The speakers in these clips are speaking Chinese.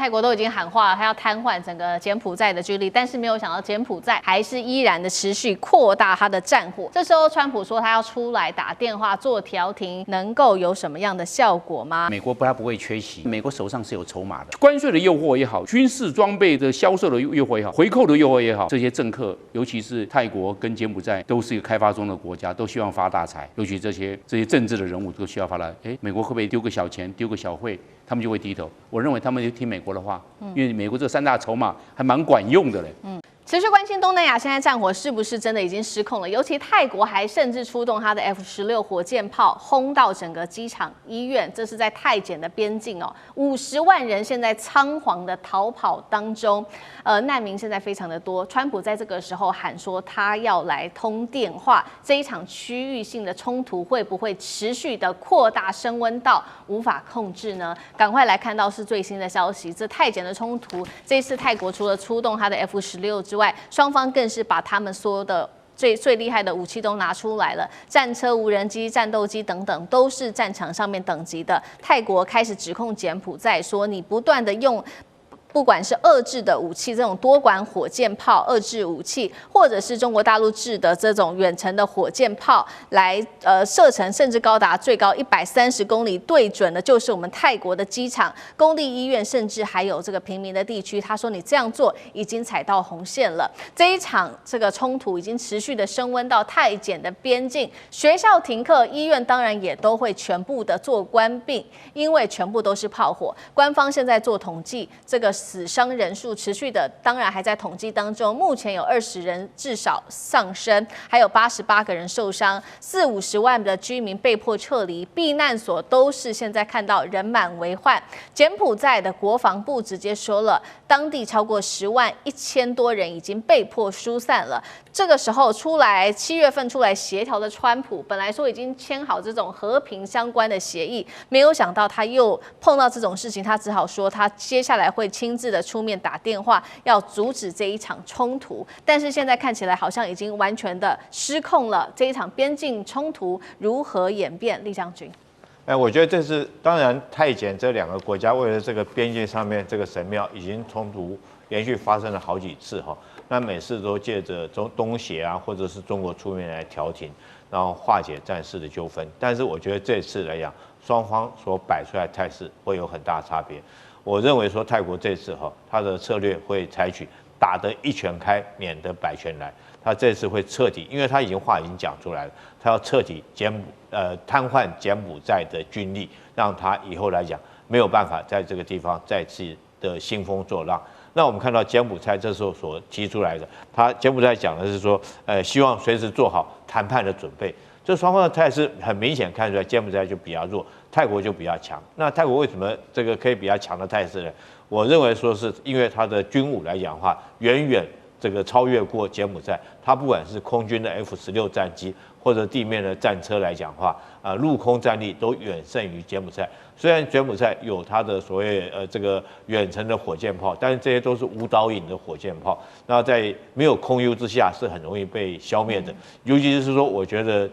泰国都已经喊话了，他要瘫痪整个柬埔寨的军力，但是没有想到柬埔寨还是依然的持续扩大他的战火。这时候，川普说他要出来打电话做调停，能够有什么样的效果吗？美国不会缺席，美国手上是有筹码的，关税的诱惑也好，军事装备的销售的诱惑也好，回扣的诱惑也好，这些政客，尤其是泰国跟柬埔寨都是一个开发中的国家，都希望发大财，尤其这些政治的人物都需要发大财。美国会不会丢个小钱，丢个小惠？他们就会低头。我认为他们就听美国的话，因为美国这三大筹码还蛮管用的嘞。持续关心东南亚现在战火是不是真的已经失控了？尤其泰国还甚至出动他的 F-16火箭炮轰到整个机场、医院，这是在泰柬的边境哦。50万人现在仓皇的逃跑当中，难民现在非常的多。川普在这个时候喊说他要来通电话，这一场区域性的冲突会不会持续的扩大升温到无法控制呢？赶快来看到是最新的消息，这泰柬的冲突，这一次泰国除了出动他的 F-16之外，双方更是把他们所有的最厉害的武器都拿出来了，战车、无人机、战斗机等等，都是战场上面等级的。泰国开始指控柬埔寨说，你不断的用不管是遏制的武器，这种多管火箭炮遏制武器，或者是中国大陆制的这种远程的火箭炮，来射程甚至高达最高130公里，对准的就是我们泰国的机场、公立医院，甚至还有这个平民的地区。他说你这样做已经踩到红线了。这一场这个冲突已经持续的升温到泰柬的边境，学校停课，医院当然也都会全部的做关闭，因为全部都是炮火。官方现在做统计，这个死伤人数持续的，当然还在统计当中。目前有20人至少丧生，还有88个人受伤，40-50万的居民被迫撤离，避难所都是现在看到人满为患。柬埔寨的国防部直接说了，当地超过101000多人已经被迫疏散了。这个时候7月份出来协调的川普，本来说已经签好这种和平相关的协议，没有想到他又碰到这种事情，他只好说他接下来会亲自的出面打电话，要阻止这一场冲突。但是现在看起来好像已经完全的失控了，这一场边境冲突如何演变？厉将军。我觉得这是当然，泰柬这两个国家为了这个边境上面这个神庙，已经冲突连续发生了好几次哈。那每次都借着东协啊，或者是中国出面来调停，然后化解战事的纠纷。但是我觉得这次来讲，双方所摆出来的态势会有很大差别。我认为说泰国这次他的策略会采取打得一拳开，免得百拳来。他这次会彻底，因为他话已经讲出来了，他要彻底瘫痪柬埔寨的军力，让他以后来讲没有办法在这个地方再次的兴风作浪。那我们看到柬埔寨这时候所提出来的，柬埔寨讲的是说，希望随时做好谈判的准备。这双方的态势很明显看出来，柬埔寨就比较弱，泰国就比较强。那泰国为什么这个可以比较强的态势呢？我认为说是因为它的军武来讲的话，远远这个超越过柬埔寨。它不管是空军的 F-16战机，或者地面的战车来讲的话，陆空战力都远胜于柬埔寨。虽然柬埔寨有它的所谓这个远程的火箭炮，但是这些都是无导引的火箭炮，那在没有空优之下是很容易被消灭的。尤其是说，我觉得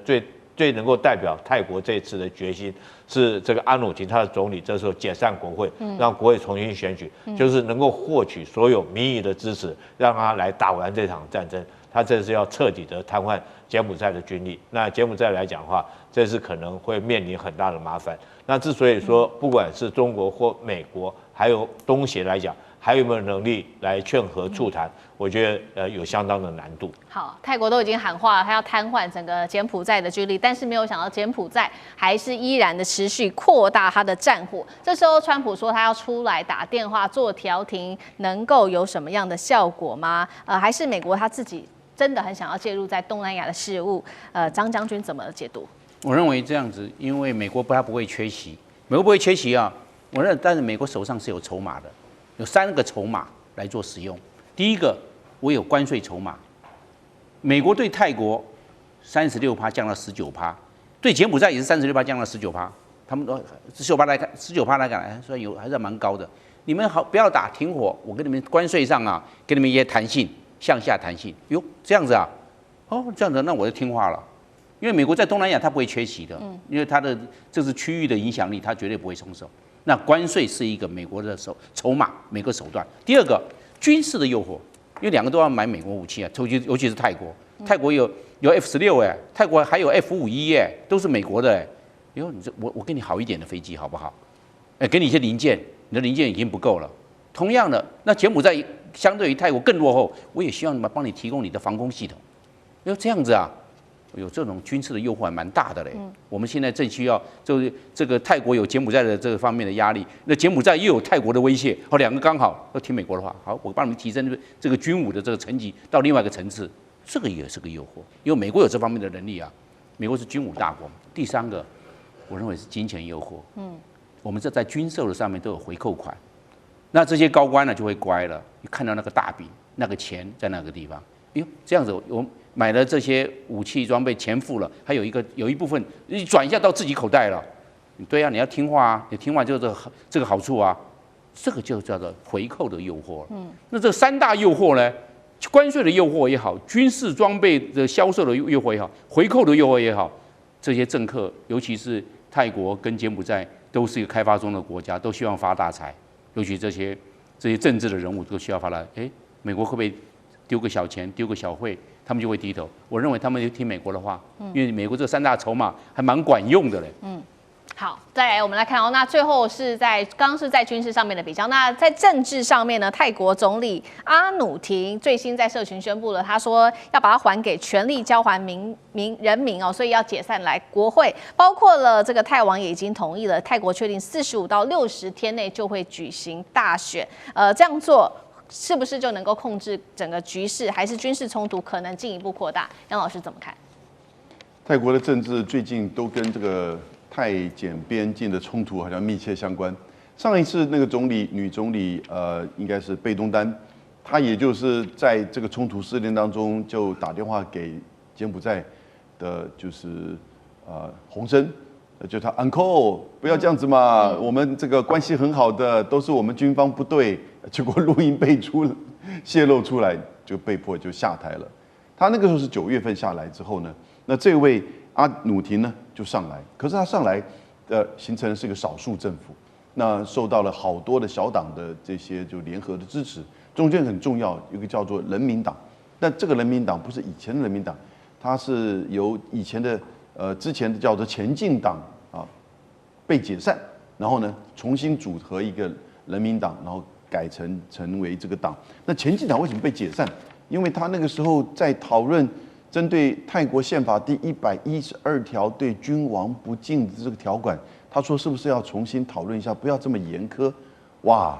最能够代表泰国这次的决心是这个阿努廷他的总理这时候解散国会，让国会重新选举，就是能够获取所有民意的支持，让他来打完这场战争。他这是要彻底的瘫痪柬埔寨的军力。那柬埔寨来讲的话，这是可能会面临很大的麻烦。那之所以说，不管是中国或美国，还有东协来讲，还有没有能力来劝和促谈，我觉得有相当的难度。好，泰国都已经喊话了，他要瘫痪整个柬埔寨的军力，但是没有想到柬埔寨还是依然的持续扩大他的战火。这时候川普说他要出来打电话做调停，能够有什么样的效果吗？还是美国他自己真的很想要介入在东南亚的事务？张将军怎么解读？我认为这样子，因为美国不会缺席，美国不会缺席啊。我认为，但是美国手上是有筹码的，有3个筹码来做使用。第一个，我有关税筹码，美国对泰国36%降到19%，对柬埔寨也是36%降到19%，他们都19%来看，19%来看，虽然还是蛮高的。你们好，不要打停火，我跟你们关税上啊，给你们一些弹性，向下弹性。哟，这样子啊，哦，这样子，那我就听话了。因为美国在东南亚它不会缺席的，因为它的这是区域的影响力，它绝对不会松手。那关税是一个美国的筹码，美国手段。第二个，军事的诱惑，因为两个都要买美国武器啊，尤其是泰国，泰国有 F-16哎，泰国还有 F-51哎，都是美国的哎。以后我给你好一点的飞机好不好？哎，给你一些零件，你的零件已经不够了。同样的，那柬埔寨相对于泰国更落后，我也希望帮你提供你的防空系统。因为这样子啊，有这种军事的诱惑还蛮大的嘞。我们现在正需要，就是这个泰国有柬埔寨的这个方面的压力，那柬埔寨又有泰国的威胁，两个刚好都听美国的话，好，我帮你们提升这个军武的这个层级到另外一个层次，这个也是个诱惑，因为美国有这方面的能力啊，美国是军武大国嘛。第三个，我认为是金钱诱惑。我们这在军售的上面都有回扣款，那这些高官呢就会乖了，看到那个大饼，那个钱在那个地方，哟，这样子我买了这些武器装备，钱付了，还有一部分你转一下到自己口袋了。对啊，你要听话啊，你听话就是这个好处啊，这个就叫做回扣的诱惑。那这三大诱惑呢，关税的诱惑也好，军事装备的销售的诱惑也好，回扣的诱惑也好，这些政客，尤其是泰国跟柬埔寨，都是一个开发中的国家，都希望发大财，尤其这些政治的人物都需要发大财。美国会不会丢个小钱，丢个小费？他们就会低头。我认为他们就听美国的话，因为美国这三大筹码还蛮管用的嘞。好，再来我们来看哦，那最后刚刚是在军事上面的比较，那在政治上面呢，泰国总理阿努廷最新在社群宣布了，他说要把它还给权力交还人民哦，所以要解散来国会，包括了这个泰王也已经同意了，泰国确定45到60天内就会举行大选，这样做是不是就能够控制整个局势，还是军事冲突可能进一步扩大？杨老师怎么看？泰国的政治最近都跟这个泰柬边境的冲突好像密切相关。上一次那个女总理应该是贝东丹，她也就是在这个冲突事件当中就打电话给柬埔寨的，就是洪森，就他 uncle 不要这样子嘛，我们这个关系很好的，都是我们军方不对。结果录音泄露出来，就被迫就下台了。他那个时候是9月份下来之后呢，那这位阿努廷呢就上来，可是他上来形成是一个少数政府，那受到了好多的小党的这些就联合的支持。中间很重要有一个叫做人民党，但这个人民党不是以前的人民党，它是由以前的之前的叫做前进党啊被解散，然后呢重新组合一个人民党，然后改成为这个党。那前进党为什么被解散？因为他那个时候在讨论针对泰国宪法第112条对君王不敬的这个条款，他说是不是要重新讨论一下，不要这么严苛？哇！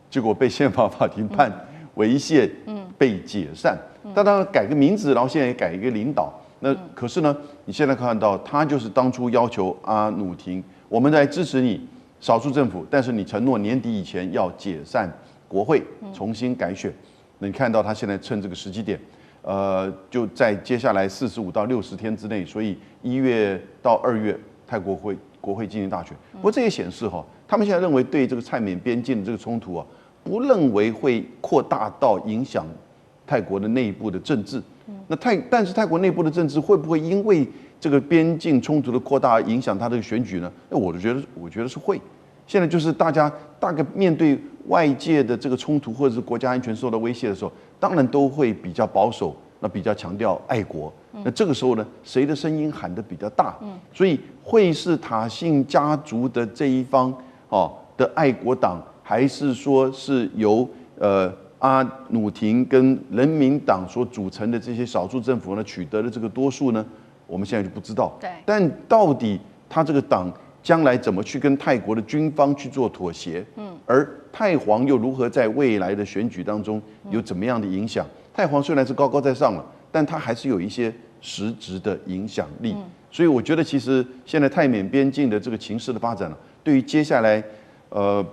结果被宪法法庭判违宪，被解散。但当然改个名字，然后现在也改一个领导。那可是呢，你现在看到他就是当初要求阿努廷，我们来支持你少数政府，但是你承诺年底以前要解散国会，重新改选。那你看到他现在趁这个时机点，就在接下来45到60天之内，所以1月到2月泰国国会进行大选。不过这也显示他们现在认为对这个泰缅边境的这个冲突不认为会扩大到影响泰国的内部的政治。但是泰国内部的政治会不会因为这个边境冲突的扩大影响他的选举呢？我觉得是会。现在就是大家大概面对外界的这个冲突或者是国家安全受到威胁的时候，当然都会比较保守，那比较强调爱国。那这个时候呢，谁的声音喊得比较大？所以会是塔信家族的这一方的爱国党，还是说是由阿努廷跟人民党所组成的这些少数政府呢取得的这个多数呢？我们现在就不知道。对。但到底他这个党将来怎么去跟泰国的军方去做妥协？而泰皇又如何在未来的选举当中有怎么样的影响？泰皇虽然是高高在上了，但他还是有一些实质的影响力。所以我觉得，其实现在泰缅边境的这个情势的发展对于接下来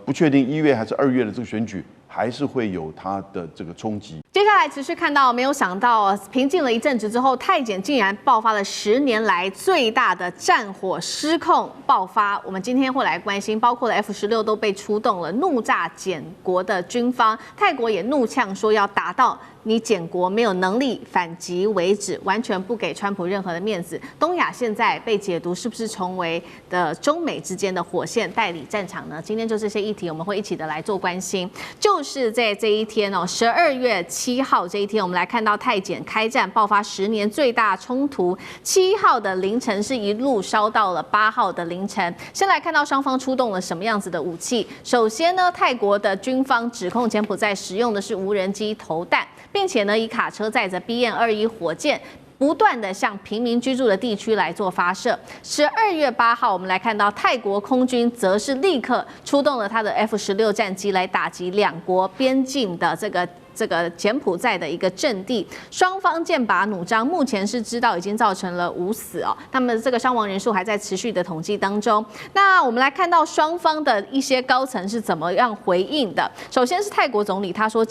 不确定1月还是2月的这个选举，还是会有它的这个冲击。接下来持续看到，没有想到平静了一阵子之后，泰检竟然爆发了10年来最大的战火失控爆发。我们今天会来关心，包括了 F-16都被出动了，怒炸柬国的军方。泰国也怒呛说要打到你建国没有能力反击为止，完全不给川普任何的面子。东亚现在被解读是不是成为的中美之间的火线代理战场呢？今天就这些议题，我们会一起的来做关心。就是在这一天哦，12月7号这一天，我们来看到泰检开战，爆发10年最大冲突。7号的凌晨是一路烧到了8号的凌晨。先来看到双方出动了什么样子的武器。首先呢，泰国的军方指控柬埔寨使用的是无人机投弹，并且呢以卡车载着 BN-21火箭，不断的向平民居住的地区来做发射。12月8号，我们来看到泰国空军则是立刻出动了他的 F-16战机来打击两国边境的这个柬埔寨的一个阵地，双方剑拔弩张，目前是知道已经造成了5死哦，他们这个伤亡人数还在持续的统计当中。那我们来看到双方的一些高层是怎么样回应的。首先是泰国总理，他说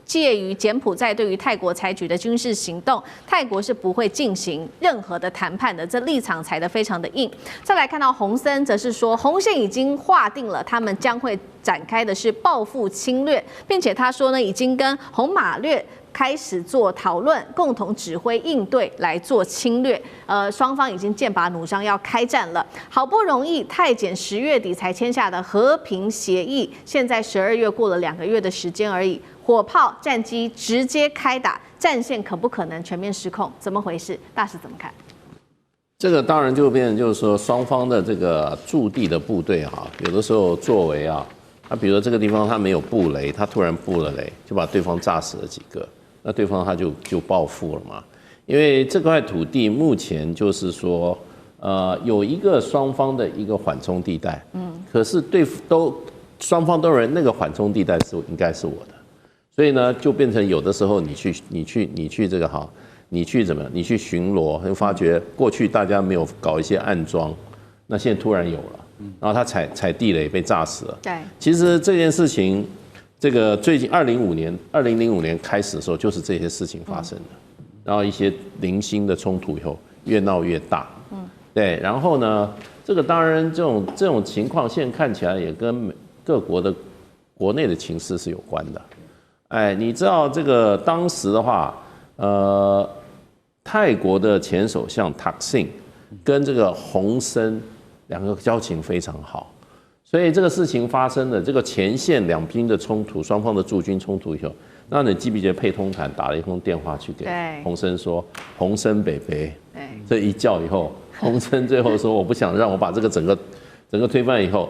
介于柬埔寨对于泰国采取的军事行动，泰国是不会进行任何的谈判的，这立场踩得非常的硬。再来看到洪森，则是说红线已经划定了，他们将会展开的是报复侵略，并且他说呢，已经跟红马略开始做讨论，共同指挥应对来做侵略。双方已经剑拔弩张要开战了。好不容易泰检10月底才签下的和平协议，现在12月过了2个月的时间而已。火炮、战机直接开打，战线可不可能全面失控？怎么回事？大使怎么看？这个当然就变成就是说双方的这个驻地的部队哈，有的时候作为啊，那比如说这个地方他没有布雷，他突然布了雷，就把对方炸死了几个，那对方他就报复了嘛。因为这块土地目前就是说，有一个双方的一个缓冲地带，可是双方都认为那个缓冲地带应该是我的。所以呢，就变成有的时候你去这个哈，你去巡逻，会发觉过去大家没有搞一些暗桩，那现在突然有了，然后他踩地雷被炸死了。对，其实这件事情，这个最近2005年开始的时候，就是这些事情发生的，然后一些零星的冲突以后越闹越大，对，然后呢，这个当然这种情况现在看起来也跟各国的国内的情势是有关的。哎，你知道这个当时的话，泰国的前首相塔克辛跟这个洪森两个交情非常好，所以这个事情发生的这个前线两兵的冲突，双方的驻军冲突以后，那你记不记得佩通坦打了一通电话去给洪森说，洪森北北，这一叫以后，洪森最后说我不想让我把这个整个推翻以后。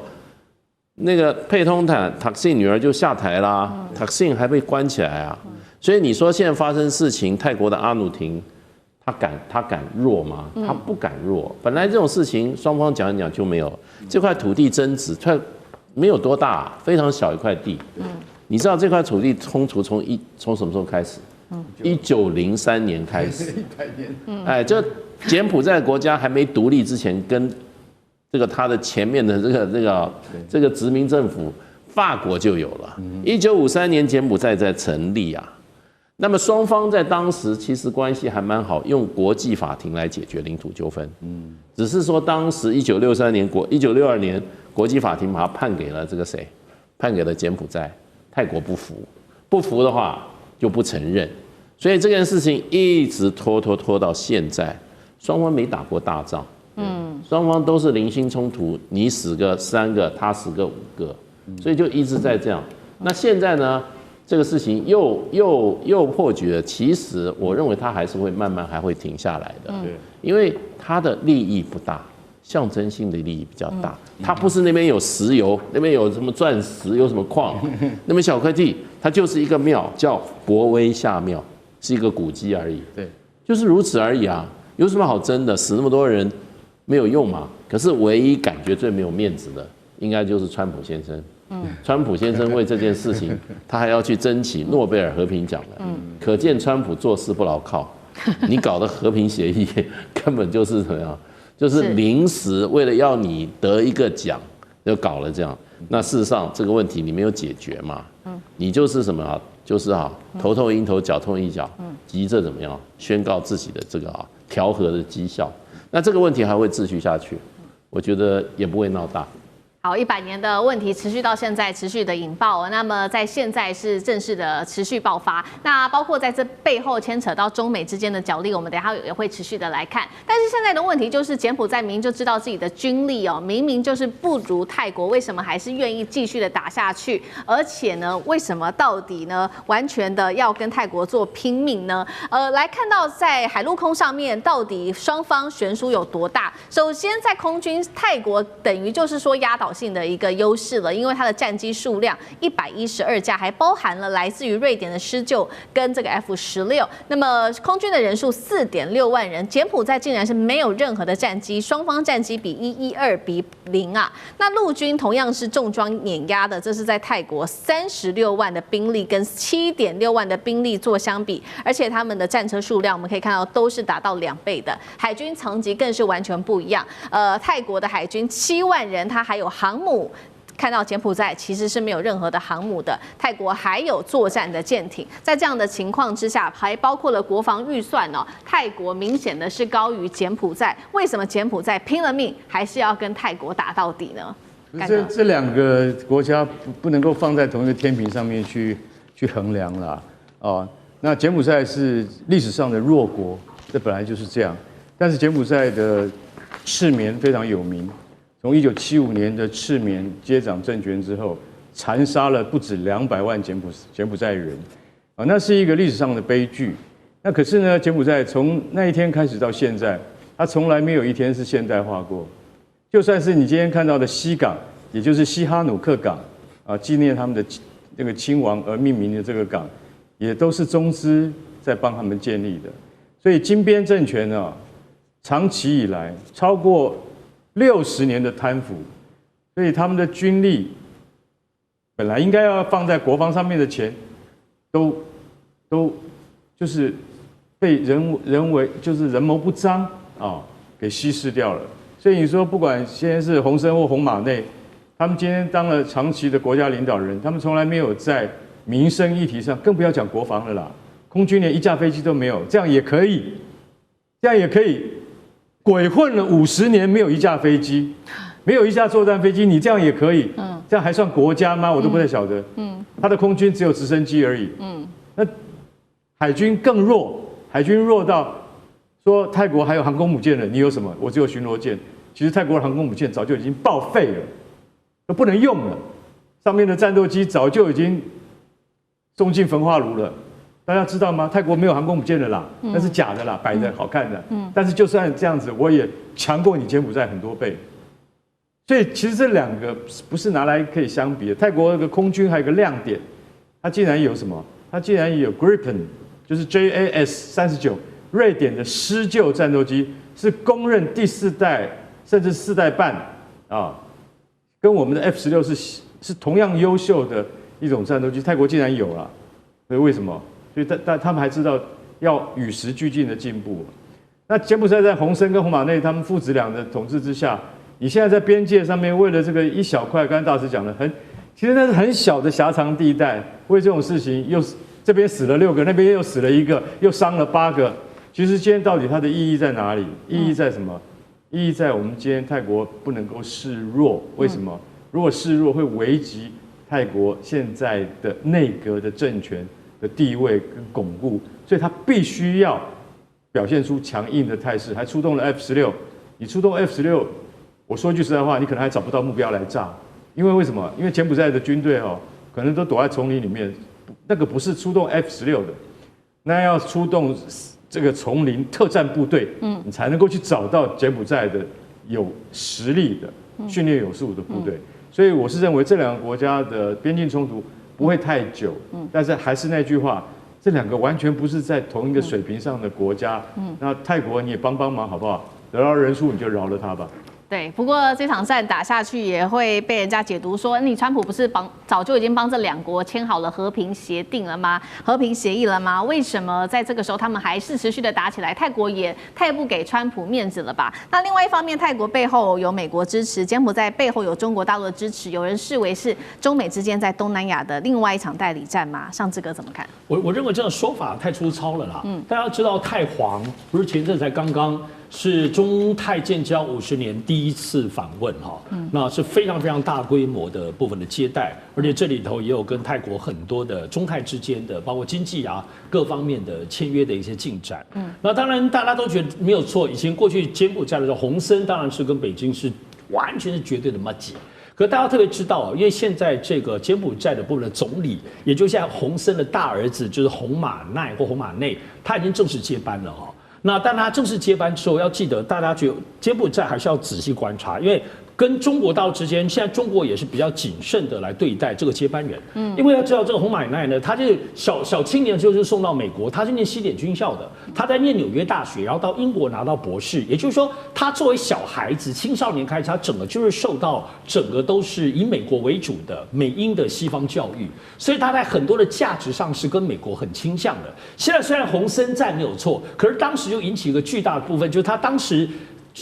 那个佩通坦塔克辛女儿就下台啦，塔克辛还被关起来啊，所以你说现在发生事情，泰国的阿努廷他敢弱吗？他不敢弱。本来这种事情双方讲一讲就没有，这块土地争执，它没有多大，非常小一块地。你知道这块土地冲突从什么时候开始？1903年开始。哎，这柬埔寨国家还没独立之前跟。这个他的前面的这个殖民政府，法国就有了。1953年柬埔寨在成立啊，那么双方在当时其实关系还蛮好，用国际法庭来解决领土纠纷。只是说当时1962年国际法庭把它判给了这个谁？判给了柬埔寨，泰国不服的话就不承认，所以这件事情一直拖到现在，双方没打过大仗。双方都是零星冲突，你死个3个，他死个5个，所以就一直在这样。那现在呢，这个事情又破局了。其实我认为它还是会慢慢还会停下来的，因为它的利益不大，象征性的利益比较大。它不是那边有石油，那边有什么钻石，有什么矿，那边小块地，它就是一个庙，叫博威下庙，是一个古迹而已。对，就是如此而已啊，有什么好争的？死那么多人。没有用嘛？可是唯一感觉最没有面子的，应该就是川普先生。川普先生为这件事情，他还要去争取诺贝尔和平奖了。可见川普做事不牢靠。你搞的和平协议根本就是怎么样？就是临时为了要你得一个奖，就搞了这样。那事实上这个问题你没有解决嘛？你就是什么？就是头痛医头，脚痛医脚，急着怎么样宣告自己的这个调和的绩效。那这个问题还会继续下去，我觉得也不会闹大。好，100年的问题持续到现在，持续的引爆。那么在现在是正式的持续爆发。那包括在这背后牵扯到中美之间的角力，我们等一下也会持续的来看。但是现在的问题就是，柬埔寨明明就知道自己的军力明明就是不如泰国，为什么还是愿意继续的打下去？而且呢，为什么到底呢完全的要跟泰国做拼命呢？来看到在海陆空上面，到底双方悬殊有多大？首先在空军，泰国等于就是说压倒性的一个优势了，因为它的战机数量112架，还包含了来自于瑞典的施救跟这个 F-16。那么空军的人数4.6万人，柬埔寨竟然是没有任何的战机，双方战机比112比0啊。那陆军同样是重装碾压的，这是在泰国36万的兵力跟7.6万的兵力做相比，而且他们的战车数量我们可以看到都是达到2倍的，海军层级更是完全不一样。泰国的海军7万人，它还有航母。看到柬埔寨其实是没有任何的航母的，泰国还有作战的舰艇。在这样的情况之下，还包括了国防预算泰国明显的是高于柬埔寨。为什么柬埔寨拼了命还是要跟泰国打到底呢？这两个国家不能够放在同一个天平上面去衡量啦。那柬埔寨是历史上的弱国，这本来就是这样。但是柬埔寨的赤棉非常有名。从1975年的赤棉接掌政权之后，残杀了不止200万柬埔寨人，那是一个历史上的悲剧。那可是呢，柬埔寨从那一天开始到现在，它从来没有一天是现代化过。就算是你今天看到的西港，也就是西哈努克港，纪念他们的这个亲王而命名的这个港，也都是中资在帮他们建立的。所以金边政权长期以来超过60年的贪腐，所以他们的军力本来应该要放在国防上面的钱，都就是被人为就是人谋不臧给稀释掉了。所以你说不管现在是洪森或洪马内，他们今天当了长期的国家领导人，他们从来没有在民生议题上，更不要讲国防了啦，空军连1架飞机都没有，这样也可以，鬼混了50年，没有1架飞机，没有1架作战飞机，你这样也可以，这样还算国家吗？我都不太晓得。他的空军只有直升机而已。那海军更弱，海军弱到说泰国还有航空母舰了，你有什么？我只有巡逻舰。其实泰国的航空母舰早就已经报废了，都不能用了，上面的战斗机早就已经送进焚化炉了。大家知道吗？泰国没有航空母舰的啦，那是假的啦，摆的好看的。但是就算这样子，我也强过你柬埔寨很多倍。所以其实这两个不是拿来可以相比的。泰国的空军还有一个亮点，它竟然有什么？它竟然有 Gripen， 就是 JAS-39，瑞典的施救战斗机，是公认第4代甚至4代半跟我们的 F-16是同样优秀的一种战斗机，泰国竟然有了。所以为什么？所以他们还知道要与时俱进的进步。那柬埔寨在洪森跟洪马内他们父子俩的统治之下，你现在在边界上面为了这个一小块，刚才大师讲的其实那是很小的狭长地带，为这种事情又这边死了6个，那边又死了1个，又伤了8个。其实今天到底它的意义在哪里？意义在什么？意义在我们今天泰国不能够示弱。为什么？如果示弱会危及泰国现在的内阁的政权的地位跟巩固，所以他必须要表现出强硬的态势，还出动了 F-16。你出动 F-16，我说句实在话，你可能还找不到目标来炸，因为什么？因为柬埔寨的军队可能都躲在丛林里面，那个不是出动 F-16的，那要出动这个丛林特战部队，你才能够去找到柬埔寨的有实力的、训练有素的部队。所以我是认为这两个国家的边境冲突不会太久，但是还是那句话，这两个完全不是在同一个水平上的国家。那泰国你也帮忙好不好？得到人数你就饶了他吧。对，不过这场战打下去也会被人家解读说，你川普不是早就已经帮这2国签好了和平协定了吗？和平协议了吗？为什么在这个时候他们还是持续的打起来？泰国也太不给川普面子了吧？那另外一方面，泰国背后有美国支持，柬埔寨背后有中国大陆的支持，有人视为是中美之间在东南亚的另外一场代理战吗？尚志哥怎么看？我认为这样说法太粗糙了啦。大家知道泰皇不是前阵才刚刚是中泰建交50年第一次访问哈，那是非常非常大规模的部分的接待，而且这里头也有跟泰国很多的中泰之间的，包括经济啊各方面的签约的一些进展。那当然大家都觉得没有错，以前过去柬埔寨的时候，洪森当然是跟北京是完全是绝对的麻吉。可大家特别知道啊，因为现在这个柬埔寨的部分的总理，也就现在洪森的大儿子就是洪马奈或洪马内，他已经正式接班了哈。那但他正式接班之后，要记得大家觉得柬埔寨还是要仔细观察，因为跟中国大陆之间，现在中国也是比较谨慎的来对待这个接班人。因为要知道这个洪马奈呢，他是小青年就是送到美国，他是念西点军校的，他在念纽约大学，然后到英国拿到博士。也就是说，他作为小孩子、青少年开始，他整个就是受到整个都是以美国为主的美英的西方教育，所以他在很多的价值上是跟美国很倾向的。现在虽然洪森在没有错，可是当时就引起一个巨大的部分，就是他当时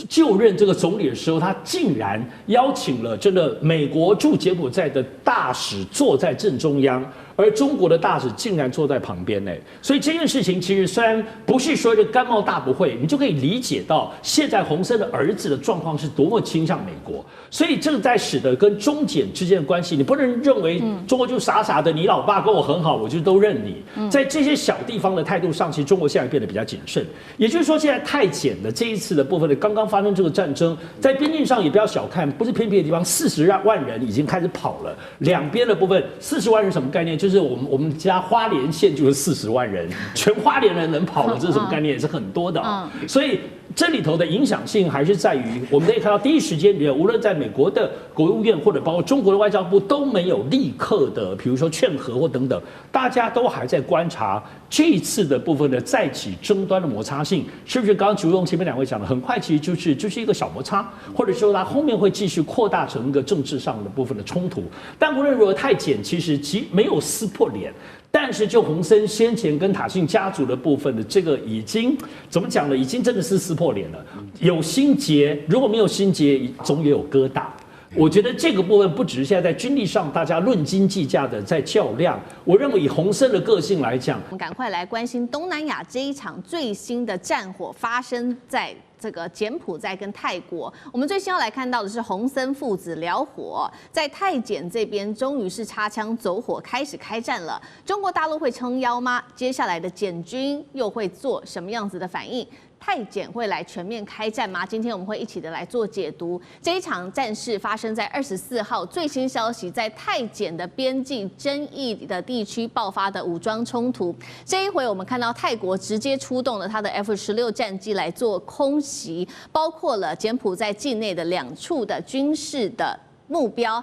就任这个总理的时候，他竟然邀请了真的美国驻柬埔寨的大使坐在正中央，而中国的大使竟然坐在旁边呢。所以这件事情其实虽然不是说这甘冒大不讳，你就可以理解到现在洪森的儿子的状况是多么倾向美国。所以这个在使得跟中柬之间的关系，你不能认为中国就傻傻的，你老爸跟我很好，我就都认你。在这些小地方的态度上，其实中国现在变得比较谨慎。也就是说，现在泰柬的这一次的部分的刚刚发生这个战争，在边境上也不要小看，不是偏僻的地方，40万人已经开始跑了。两边的部分40万人什么概念？就是我们家花莲县就是40万人，全花莲人能跑了，这是什么概念？也是很多的。所以这里头的影响性还是在于，我们可以看到第一时间里面，无论在美国的国务院或者包括中国的外交部都没有立刻的，比如说劝和或等等，大家都还在观察这一次的部分的再起争端的摩擦性，是不是刚刚竹荣前面两位讲的，很快其实就是一个小摩擦，或者说它后面会继续扩大成一个政治上的部分的冲突。但无论如何，泰检其实没有撕破脸。但是就洪森先前跟塔信家族的部分的这个已经怎么讲呢？已经真的是撕破脸了，有心结，如果没有心结，总也有疙瘩。我觉得这个部分不只是现在在军力上大家论斤计价的在较量，我认为以洪森的个性来讲，我们赶快来关心东南亚这一场最新的战火发生在这个柬埔寨跟泰国。我们最先要来看到的是洪森父子燎火，在泰柬这边终于是擦枪走火开始开战了。中国大陆会撑腰吗？接下来的柬军又会做什么样子的反应？泰检会来全面开战吗？今天我们会一起的来做解读。这一场战事发生在24号，最新消息在泰检的边境争议的地区爆发的武装冲突。这一回我们看到泰国直接出动了他的 F-16战机来做空袭，包括了柬埔寨境内的2处的军事的目标。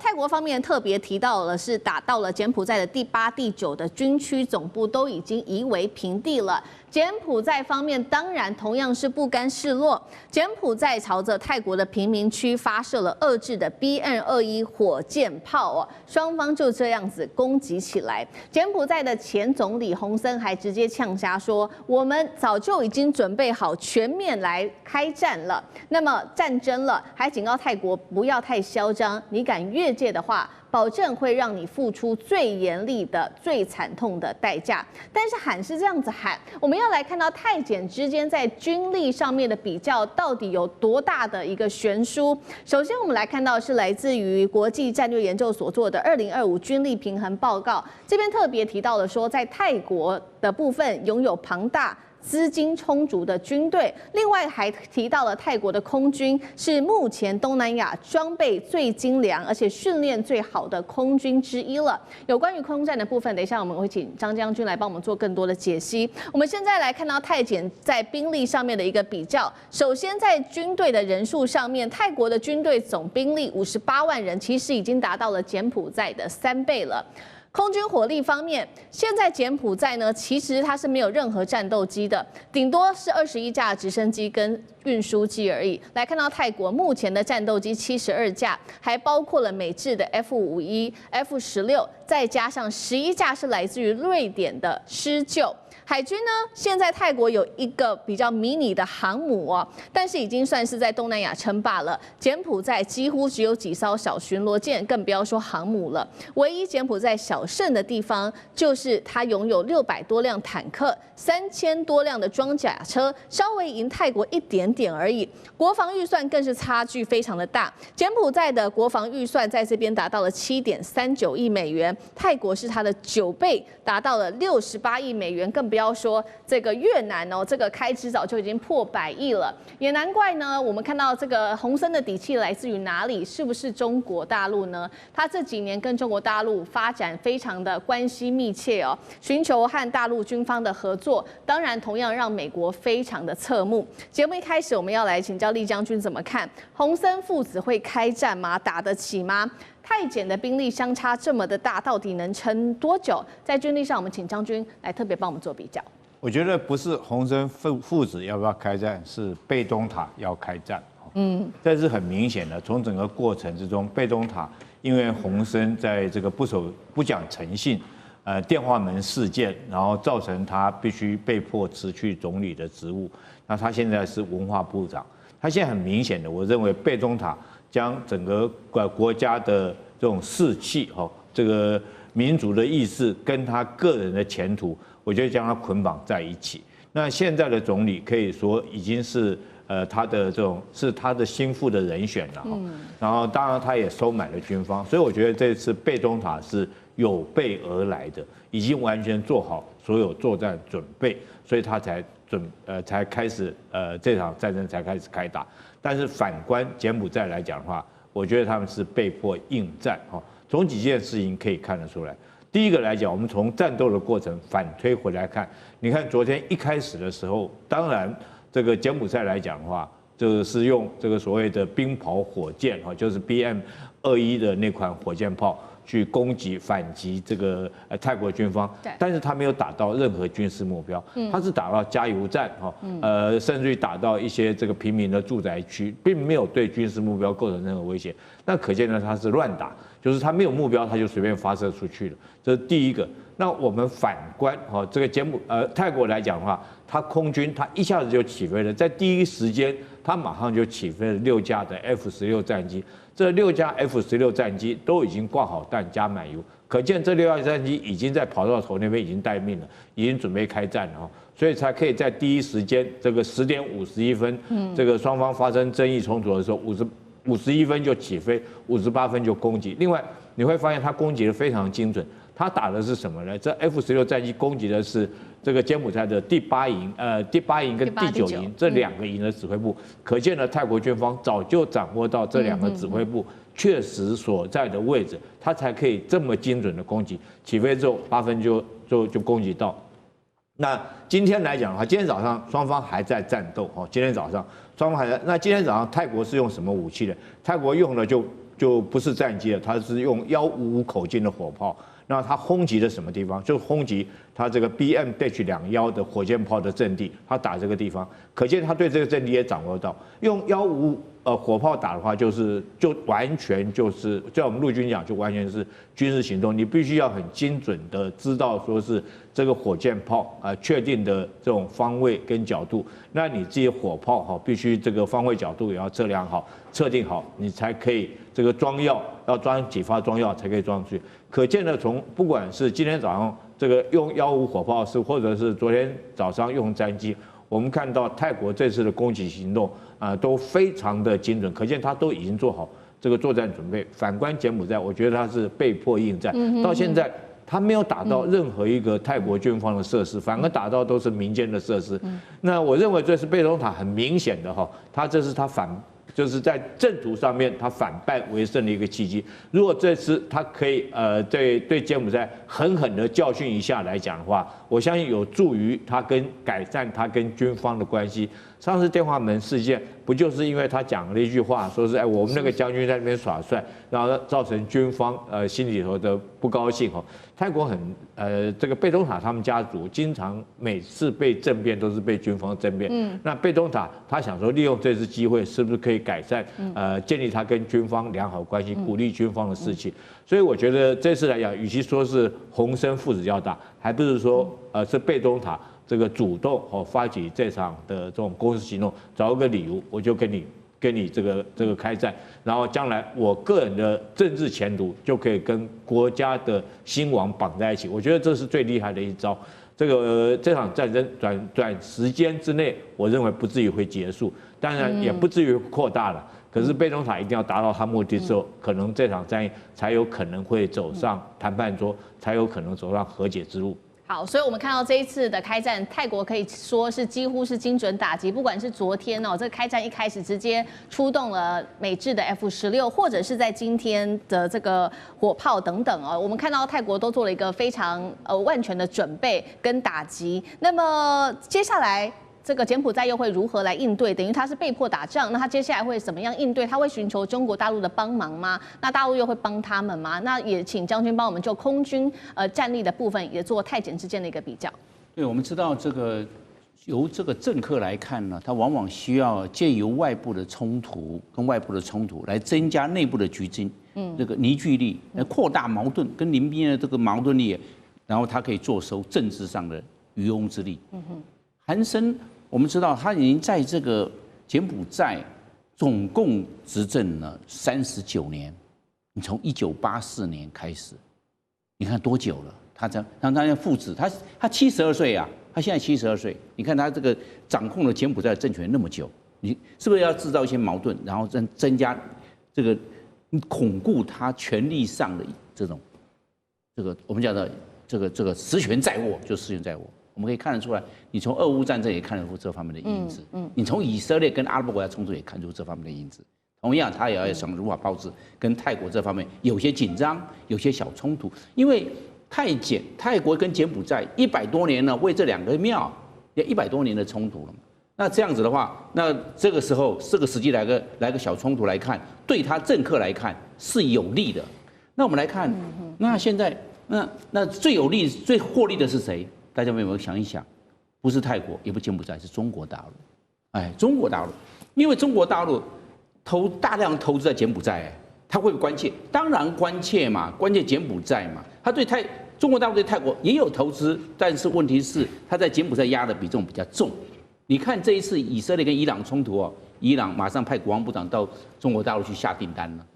泰国方面特别提到了是打到了柬埔寨的第8、第9的军区总部都已经夷为平地了。柬埔寨方面当然同样是不甘示弱，柬埔寨朝着泰国的贫民区发射了2制的 BN-21火箭炮哦，双方就这样子攻击起来。柬埔寨的前总理洪森还直接呛瞎说：“我们早就已经准备好全面来开战了，那么战争了，还警告泰国不要太嚣张，你敢越界的话，保证会让你付出最严厉的、最惨痛的代价。”但是喊是这样子喊，我们要来看到泰柬之间在军力上面的比较到底有多大的一个悬殊。首先，我们来看到是来自于国际战略研究所做的2025军力平衡报告，这边特别提到了说，在泰国的部分拥有庞大资金充足的军队，另外还提到了泰国的空军是目前东南亚装备最精良而且训练最好的空军之一了。有关于空战的部分，等一下我们会请张将军来帮我们做更多的解析。我们现在来看到泰检在兵力上面的一个比较。首先在军队的人数上面，泰国的军队总兵力58万人，其实已经达到了柬埔寨的3倍了。空军火力方面，现在柬埔寨呢，其实它是没有任何战斗机的，顶多是21架直升机跟运输机而已。来看到泰国目前的战斗机72架，还包括了美制的 F51、F16，再加上11架是来自于瑞典的施救。海军呢，现在泰国有一个比较迷你的航母哦，但是已经算是在东南亚称霸了。柬埔寨几乎只有几艘小巡逻舰，更不要说航母了。唯一柬埔寨小胜的地方，就是它拥有600多辆坦克、3000多辆的装甲车，稍微赢泰国一点点而已。国防预算更是差距非常的大。柬埔寨的国防预算在这边达到了7.39亿美元，泰国是它的9倍，达到了68亿美元，更不要说这个越南哦，这个开支早就已经破100亿了，也难怪呢。我们看到这个洪森的底气来自于哪里？是不是中国大陆呢？他这几年跟中国大陆发展非常的关系密切哦，寻求和大陆军方的合作，当然同样让美国非常的侧目。节目一开始，我们要来请教厉将军怎么看洪森父子会开战吗？打得起吗？泰检的兵力相差这么的大，到底能撑多久？在军力上，我们请将军来特别帮我们做比较。我觉得不是洪森父子要不要开战，是贝东塔要开战。这是很明显的。从整个过程之中，贝东塔因为洪森在这个不讲诚信，电话门事件，然后造成他必须被迫辞去总理的职务。那他现在是文化部长，他现在很明显的，我认为贝东塔将整个国家的这种士气，这个民族的意识跟他个人的前途，我觉得将他捆绑在一起。那现在的总理可以说已经是他的这种是他的心腹的人选了。然后当然他也收买了军方，所以我觉得这次贝东塔是有备而来的，已经完全做好所有作战准备，所以他才开始这场战争才开始开打。但是反观柬埔寨来讲的话，我觉得他们是被迫应战。从几件事情可以看得出来。第一个来讲，我们从战斗的过程反推回来看，你看昨天一开始的时候，当然这个柬埔寨来讲的话，就是用这个所谓的冰雹火箭，就是 BM-21的那款火箭炮去攻击反击这个泰国军方，但是他没有打到任何军事目标，他是打到加油站甚至于打到一些这个平民的住宅区，并没有对军事目标构成任何威胁。那可见呢，他是乱打，就是他没有目标，他就随便发射出去了。这是第一个。那我们反观这个泰国来讲的话，他空军他一下子就起飞了，在第一时间他马上就起飞了6架的 F16战机。这6架 F16战机都已经挂好弹加满油，可见这6架战机已经在跑道头那边已经待命了，已经准备开战了，所以才可以在第一时间这个10点51分，这个双方发生争议冲突的时候，51分就起飞，58分就攻击。另外你会发现他攻击的非常精准，他打的是什么呢？这 F16战机攻击的是这个柬埔寨的第8营跟第9营这2个营的指挥部，可见呢，泰国军方早就掌握到这2个指挥部确实所在的位置，他才可以这么精准的攻击。起飞之后8分就攻击到。那今天来讲的话，今天早上双方还在战斗，今天早上双方还在。那今天早上泰国是用什么武器呢？泰国用的就不是战机了，它是用155口径的火炮。那它轰击的什么地方？就轰击它这个 BM-21的火箭炮的阵地，它打这个地方，可见它对这个阵地也掌握到。用155火炮打的话，就完全就是在我们陆军讲，就完全是军事行动。你必须要很精准的知道说是这个火箭炮确定的这种方位跟角度。那你这些火炮必须这个方位角度也要测量好、测定好，你才可以这个装药，要装几发装药才可以装出去。可见呢，从不管是今天早上这个用155火炮或者是昨天早上用战机，我们看到泰国这次的攻击行动都非常的精准，可见他都已经做好这个作战准备。反观柬埔寨，我觉得他是被迫应战，到现在他没有打到任何一个泰国军方的设施，反而打到都是民间的设施。那我认为这是贝东塔很明显的他这是他就是在正途上面他反败为胜的一个契机。如果这次他可以对柬埔寨狠狠的教训一下来讲的话，我相信有助于他改善他跟军方的关系。上次电话门事件不就是因为他讲了一句话，说是我们那个将军在那边耍帅，然后造成军方心里头的不高兴哦。泰国这个贝东塔他们家族经常每次被政变都是被军方政变，那贝东塔他想说利用这次机会是不是可以改善建立他跟军方良好关系，鼓励军方的士气。所以我觉得这次来讲，与其说是洪森父子要打，还不是说是贝东塔这个主动发起这场的这种攻势行动，找一个理由我就跟你这个开战，然后将来我个人的政治前途就可以跟国家的兴亡绑在一起。我觉得这是最厉害的一招。这场战争短时间之内，我认为不至于会结束，当然也不至于扩大了。可是贝东塔一定要达到他目的之后，可能这场战役才有可能会走上谈判桌，才有可能走上和解之路。好，所以我们看到这一次的开战，泰国可以说是几乎是精准打击，不管是昨天这个开战一开始直接出动了美制的 F-16，或者是在今天的这个火炮等等我们看到泰国都做了一个非常万全的准备跟打击。那么接下来这个柬埔寨又会如何来应对？等于他是被迫打仗，那他接下来会怎么样应对？他会寻求中国大陆的帮忙吗？那大陆又会帮他们吗？那也请将军帮我们就空军战力的部分也做泰柬之间的一个比较。对，我们知道由这个政客来看呢，他往往需要借由外部的冲突来增加内部的这个凝聚力，来扩大矛盾跟邻边的这个矛盾力，然后他可以坐收政治上的渔翁之利。韩森。我们知道他已经在这个柬埔寨总共执政了39年，你从1984年开始，你看多久了？他父子，他72岁啊，他现在72岁，你看他这个掌控了柬埔寨的政权那么久，你是不是要制造一些矛盾，然后增加这个巩固他权力上的这种我们讲的这个实权在握，就实权在握。我们可以看得出来，你从俄乌战争也看得出这方面的因子，你从以色列跟阿拉伯国家冲突也看出这方面的因子。同样，他也要想如何炮制跟泰国这方面有些紧张，有些小冲突。因为泰国跟柬埔寨100多年了，为这两个庙也100多年的冲突了嘛。那这样子的话，那这个时机来个小冲突来看，对他政客来看是有利的。那我们来看，那现在那最有利、最获利的是谁？大家有没有想一想？不是泰国，也不是柬埔寨，是中国大陆。中国大陆，因为中国大陆大量投资在柬埔寨，他会不会关切？当然关切嘛，关切柬埔寨嘛。他对中国大陆对泰国也有投资，但是问题是他在柬埔寨压的比重比较重。你看这一次以色列跟伊朗冲突伊朗马上派国防部长到中国大陆去下订单了。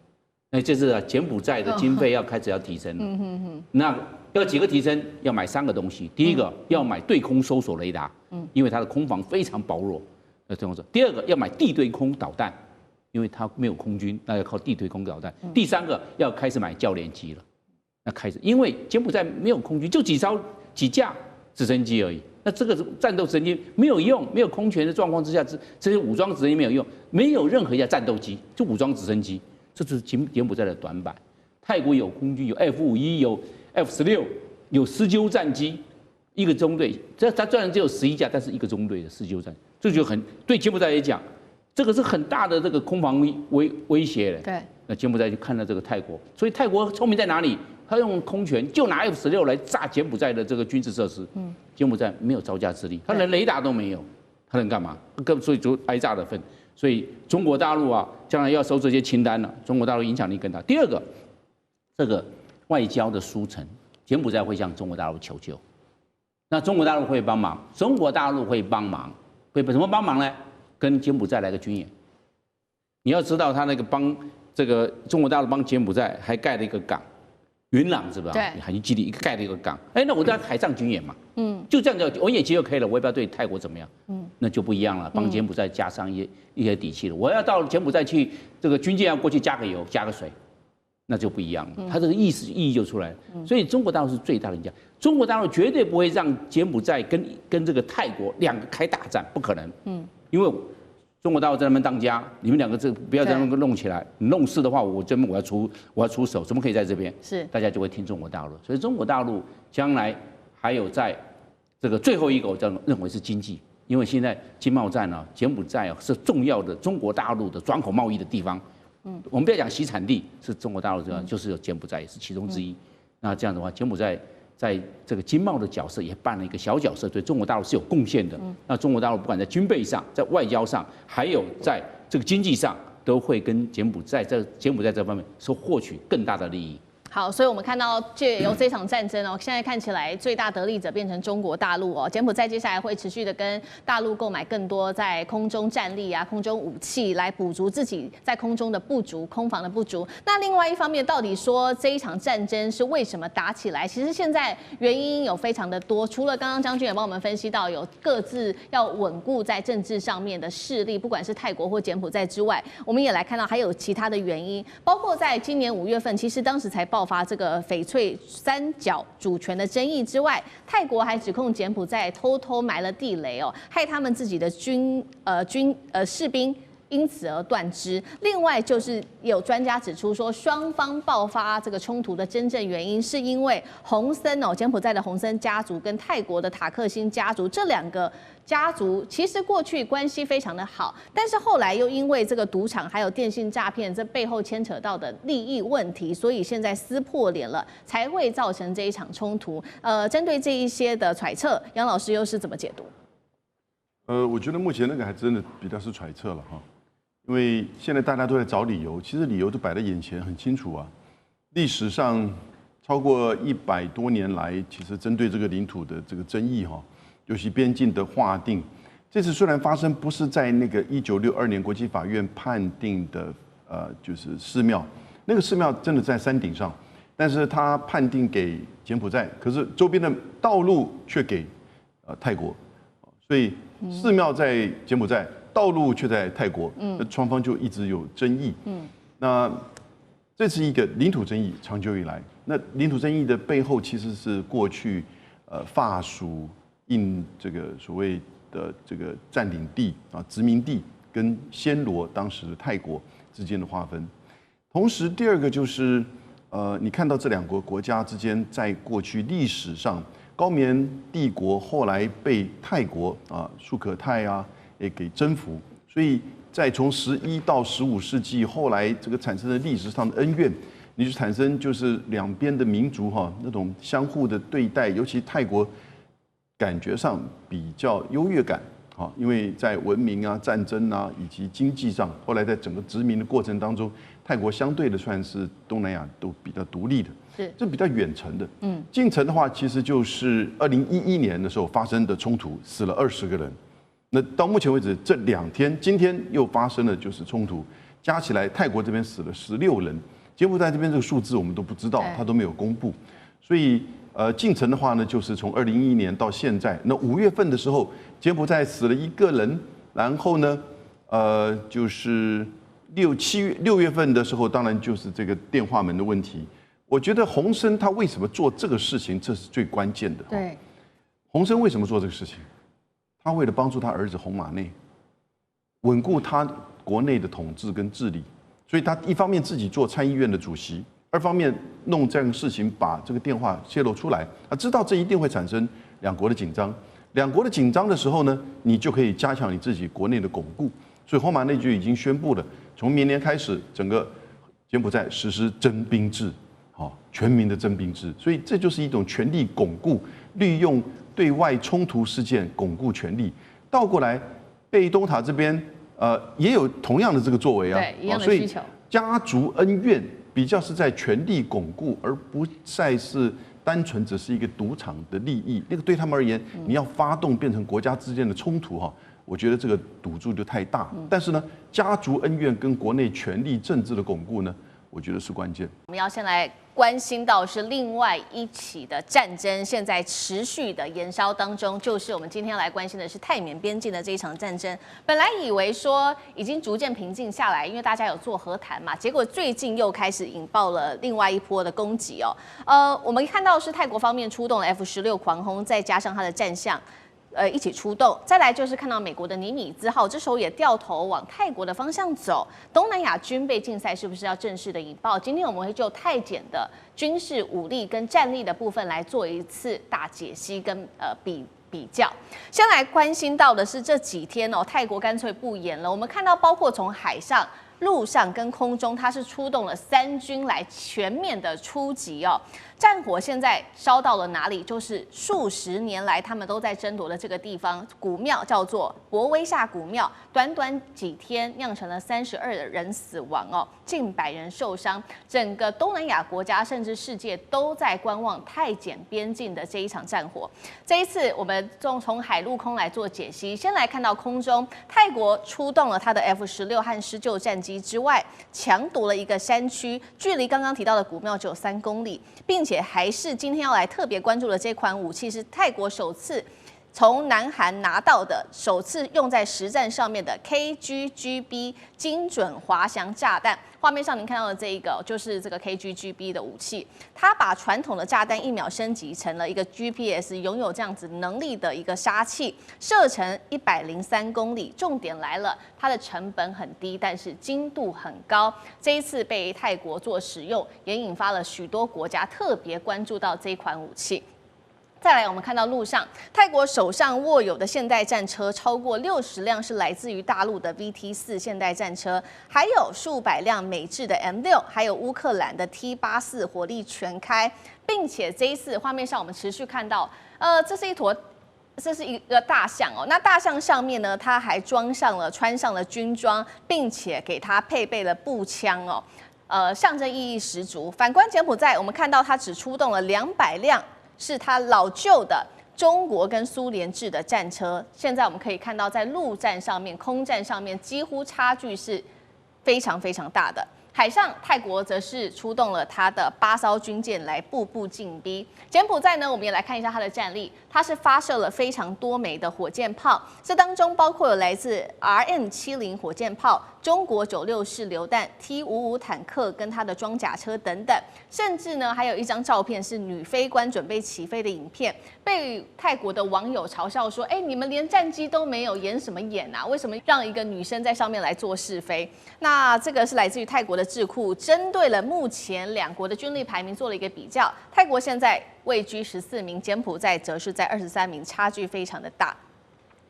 那这是柬埔寨的经费开始要提升了。那要几个提升？要买3个东西。第一个要买对空搜索雷达，因为它的空防非常薄弱。第二个要买地对空导弹，因为它没有空军，那要靠地对空导弹。第3个要开始买教练机了。那开始，因为柬埔寨没有空军，就几架直升机而已。那这个战斗直升机没有用，没有空权的状况之下，这些武装直升机没有用，没有任何一架战斗机，就武装直升机，这就是柬埔寨的短板。泰国有空军，有 F-51，有 F-16，有施救战机，一个中队，它虽然只有11架，但是一个中队的施救战，这就对柬埔寨来讲，这个是很大的这个空防威胁了。对，那柬埔寨就看到这个泰国，所以泰国聪明在哪里？他用空权就拿 F-16来炸柬埔寨的这个军事设施。柬埔寨没有招架之力，他连雷达都没有，他能干嘛？所以就挨炸的份。所以中国大陆将来要收这些清单了，中国大陆影响力更大。第二个，这个外交的输成，柬埔寨会向中国大陆求救，那中国大陆会帮忙，中国大陆会帮忙，会怎么帮忙呢？跟柬埔寨来个军演。你要知道，他那个帮这个中国大陆帮柬埔寨还盖了一个港。云朗是吧？对，海军基地盖了一个港，那我在海上军演嘛，就这样子，我演习就可以了，我也不要对泰国怎么样，那就不一样了，帮柬埔寨加上一些底气了。我要到柬埔寨去，这个军舰要过去加个油、加个水，那就不一样了，它这个意义就出来了。所以中国大陆是最大的赢家，中国大陆绝对不会让柬埔寨跟这个泰国两个开大战，不可能，因为中国大陆在那边当家，你们两个不要在那边弄起来，你弄事的话，我要出手，怎么可以在这边？是，大家就会听中国大陆。所以中国大陆将来还有在这个最后一个，我认为是经济，因为现在经贸战呢，柬埔寨是重要的中国大陆的转口贸易的地方。我们不要讲习产地是中国大陆这样，就是有柬埔寨也是其中之一。那这样的话，柬埔寨在这个经贸的角色也扮了一个小角色，对中国大陆是有贡献的。那中国大陆不管在军备上、在外交上，还有在这个经济上，都会跟柬埔寨这方面是获取更大的利益。好，所以我们看到借由这场战争哦，现在看起来最大得利者变成中国大陆哦。柬埔寨接下来会持续的跟大陆购买更多在空中战力啊、空中武器，来补足自己在空中的不足、空防的不足。那另外一方面，到底说这一场战争是为什么打起来？其实现在原因有非常的多，除了刚刚将军也帮我们分析到有各自要稳固在政治上面的势力，不管是泰国或柬埔寨之外，我们也来看到还有其他的原因，包括在今年5月份，其实当时才爆发这个翡翠三角主权的争议之外，泰国还指控柬埔寨偷偷埋了地雷哦，害他们自己的士兵因此而断肢。另外就是有专家指出说，双方爆发这个冲突的真正原因，是因为洪森哦，柬埔寨的洪森家族跟泰国的塔克辛家族这两个家族其实过去关系非常的好，但是后来又因为这个赌场还有电信诈骗这背后牵扯到的利益问题，所以现在撕破脸了，才会造成这一场冲突。针对这一些的揣测，杨老师又是怎么解读？我觉得目前那个还真的比较是揣测了哈，因为现在大家都在找理由，其实理由都摆在眼前，很清楚啊。历史上超过100多年来，其实针对这个领土的这个争议哈，尤其边境的划定，这次虽然发生不是在那个1962年国际法院判定的就是寺庙，那个寺庙真的在山顶上，但是他判定给柬埔寨，可是周边的道路却给泰国，所以寺庙在柬埔寨，道路却在泰国，那双方就一直有争议。那这是一个领土争议，长久以来，那领土争议的背后其实是过去法属印这个所谓的这个占领地啊殖民地跟暹罗当时的泰国之间的划分。同时，第二个就是你看到这两个国家之间在过去历史上，高棉帝国后来被泰国苏可泰也给征服，所以在从11到15世纪后来这个产生的历史上的恩怨，你就产生就是两边的民族那种相互的对待，尤其泰国感觉上比较优越感因为在文明战争以及经济上，后来在整个殖民的过程当中，泰国相对的算是东南亚都比较独立的，这比较远程的。近程的话，其实就是2011年的时候发生的冲突，死了20个人。那到目前为止，这2天，今天又发生了就是冲突，加起来泰国这边死了16人，柬埔寨这边这个数字我们都不知道，他都没有公布。所以进程的话呢，就是从2011年到现在，那5月份的时候，柬埔寨死了1个人，然后呢，就是6月份的时候，当然就是这个电话门的问题。我觉得洪森他为什么做这个事情，这是最关键的。对，洪森为什么做这个事情？他为了帮助他儿子洪马内稳固他国内的统治跟治理，所以他一方面自己做参议院的主席，二方面弄这样的事情，把这个电话泄露出来，知道这一定会产生两国的紧张。两国的紧张的时候呢，你就可以加强你自己国内的巩固。所以洪马内就已经宣布了，从明年开始，整个柬埔寨实施征兵制，全民的征兵制。所以这就是一种权力巩固，利用对外冲突事件巩固权力。倒过来，贝东塔这边也有同样的这个作为对，一样的需求。家族恩怨比较是在权力巩固，而不再是单纯只是一个赌场的利益。那个对他们而言，你要发动变成国家之间的冲突我觉得这个赌注就太大。但是呢，家族恩怨跟国内权力政治的巩固呢，我觉得是关键。我们要先来关心到是另外一起的战争，现在持续的延烧当中，就是我们今天来关心的是泰缅边境的这一场战争。本来以为说已经逐渐平静下来，因为大家有做和谈嘛，结果最近又开始引爆了另外一波的攻击我们看到是泰国方面出动了 F-16狂轰，再加上它的战象。一起出动。再来就是看到美国的尼米兹号，这时候也掉头往泰国的方向走。东南亚军备竞赛是不是要正式的引爆？今天我们会就泰检的军事武力跟战力的部分来做一次大解析跟比较。先来关心到的是这几天哦，泰国干脆不演了。我们看到包括从海上、陆上跟空中，它是出动了3军来全面的出击哦。战火现在烧到了哪里？就是数十年来他们都在争夺的这个地方，古庙叫做博威夏古庙，短短几天酿成了32人死亡哦，近100人受伤。整个东南亚国家甚至世界都在观望泰检边境的这一场战火。这一次我们从海陆空来做解析，先来看到空中，泰国出动了它的 F-16和施救战机之外，强夺了一个山区，距离刚刚提到的古庙只有3公里，并且还是今天要来特别关注的这款武器是泰国首次从南韩拿到的，首次用在实战上面的 KGGB 精准滑翔炸弹。画面上您看到的这一个就是这个 KGGB 的武器，它把传统的炸弹1秒升级成了一个 GPS 拥有这样子能力的一个杀器，射程103公里。重点来了，它的成本很低，但是精度很高。这一次被泰国做使用，也引发了许多国家特别关注到这一款武器。再来，我们看到路上，泰国手上握有的现代战车超过60辆是来自于大陆的 VT4 现代战车，还有数百辆美制的 M6，还有乌克兰的 T84 火力全开，并且这一次画面上我们持续看到，这是一个大象哦，那大象上面呢，它还穿上了军装，并且给它配备了步枪哦，象征意义十足。反观柬埔寨，我们看到它只出动了200辆。是它老旧的中国跟苏联制的战车，现在我们可以看到，在陆战上面、空战上面，几乎差距是非常非常大的。海上，泰国则是出动了它的8艘军舰来步步进逼。柬埔寨呢，我们也来看一下它的战力，它是发射了非常多枚的火箭炮，这当中包括有来自 RM70 火箭炮、中国96式榴弹、T55坦克跟它的装甲车等等，甚至呢还有一张照片是女飞官准备起飞的影片，被泰国的网友嘲笑说：“你们连战机都没有，演什么演啊？为什么让一个女生在上面来做试飞？”那这个是来自于泰国的智库，针对了目前2国的军力排名做了一个比较，泰国现在位居14名，柬埔寨则是在23名，差距非常的大。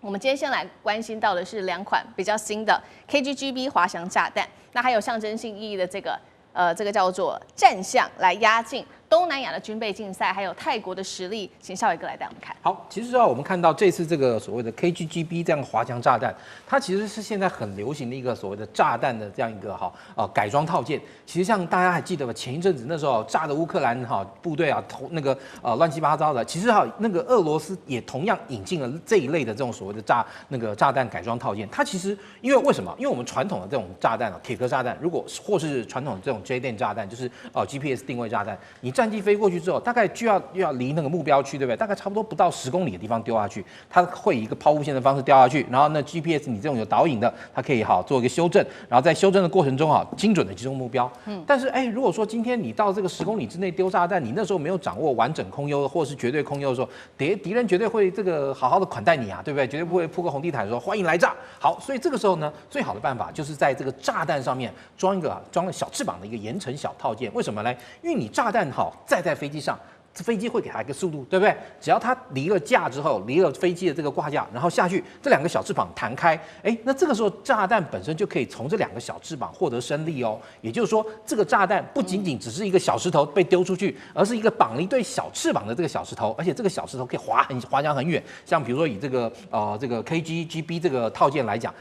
我们今天先来关心到的是2款比较新的 KGGB 滑翔炸弹，那还有象征性意义的这个叫做战象，来压境东南亚的军备竞赛，还有泰国的实力，请孝伟哥来带我们看。好，其实我们看到这次这个所谓的 KGGB 这样的滑翔炸弹，它其实是现在很流行的一个所谓的炸弹的这样一个改装套件。其实像大家还记得吧？前一阵子那时候炸的乌克兰部队那个乱七八糟的，其实那个俄罗斯也同样引进了这一类的这种所谓的炸弹改装套件。它其实为什么？因为我们传统的这种炸弹铁壳炸弹，如果或是传统的这种 J 弹炸弹，就是GPS 定位炸弹，你战机飞过去之后，大概就要离那个目标区，对不对？大概差不多不到10公里的地方丢下去，它会以一个抛物线的方式掉下去，然后那 GPS 你这种有导引的，它可以做一个修正，然后在修正的过程中精准的击中目标。但是如果说今天你到这个10公里之内丢炸弹，你那时候没有掌握完整空优或是绝对空优的时候，敌人绝对会这个好好的款待你啊，对不对？绝对不会铺个红地毯说欢迎来炸。好，所以这个时候呢，最好的办法就是在这个炸弹上面装了小翅膀的一个延程小套件。为什么呢？因为你炸弹载在飞机上，飞机会给它一个速度，对不对？只要它离了架之后，离了飞机的这个挂架，然后下去，这2个小翅膀弹开，那这个时候炸弹本身就可以从这2个小翅膀获得升力哦。也就是说，这个炸弹不仅仅只是一个小石头被丢出去，而是一个绑了一对小翅膀的这个小石头，而且这个小石头可以滑翔很远。像比如说以这个 KGGB 这个套件来讲，